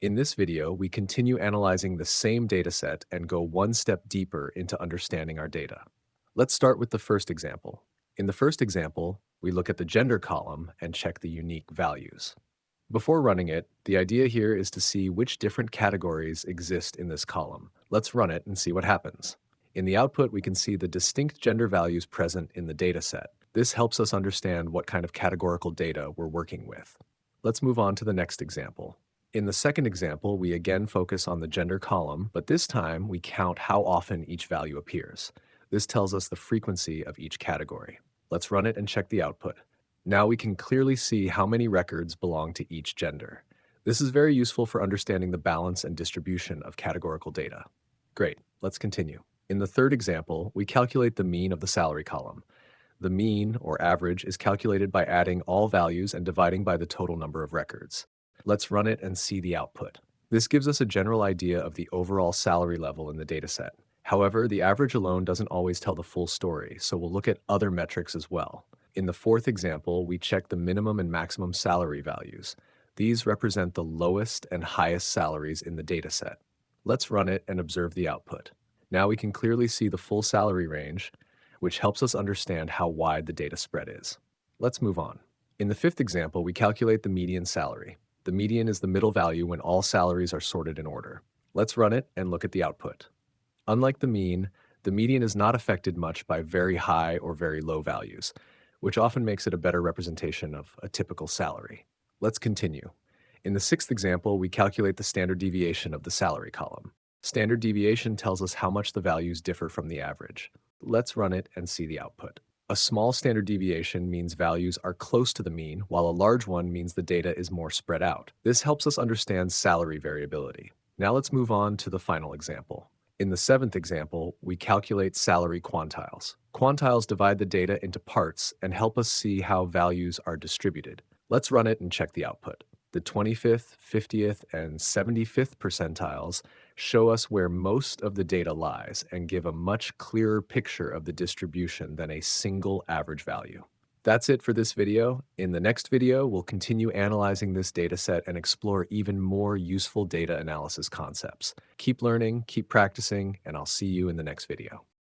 In this video, we continue analyzing the same dataset and go one step deeper into understanding our data. Let's start with the first example. In the first example, we look at the gender column and check the unique values. Before running it, the idea here is to see which different categories exist in this column. Let's run it and see what happens. In the output, we can see the distinct gender values present in the dataset. This helps us understand what kind of categorical data we're working with. Let's move on to the next example. In the second example, we again focus on the gender column, but this time we count how often each value appears. This tells us the frequency of each category. Let's run it and check the output. Now we can clearly see how many records belong to each gender. This is very useful for understanding the balance and distribution of categorical data. Great, let's continue. In the third example, we calculate the mean of the salary column. The mean, or average, is calculated by adding all values and dividing by the total number of records. Let's run it and see the output. This gives us a general idea of the overall salary level in the dataset. However, the average alone doesn't always tell the full story, so we'll look at other metrics as well. In the fourth example, we check the minimum and maximum salary values. These represent the lowest and highest salaries in the dataset. Let's run it and observe the output. Now we can clearly see the full salary range, which helps us understand how wide the data spread is. Let's move on. In the fifth example, we calculate the median salary. The median is the middle value when all salaries are sorted in order. Let's run it and look at the output. Unlike the median is not affected much by very high or very low values, which often makes it a better representation of a typical salary. Let's continue. In the sixth example, we calculate the standard deviation of the salary column. Standard deviation tells us how much the values differ from the average. Let's run it and see the output. A small standard deviation means values are close to the mean, while a large one means the data is more spread out. This helps us understand salary variability. Now let's move on to the final example. In the seventh example, we calculate salary quantiles. Quantiles divide the data into parts and help us see how values are distributed. Let's run it and check the output. The 25th, 50th, and 75th percentiles show us where most of the data lies and give a much clearer picture of the distribution than a single average value. That's it for this video. In the next video, we'll continue analyzing this dataset and explore even more useful data analysis concepts. Keep learning, keep practicing, and I'll see you in the next video.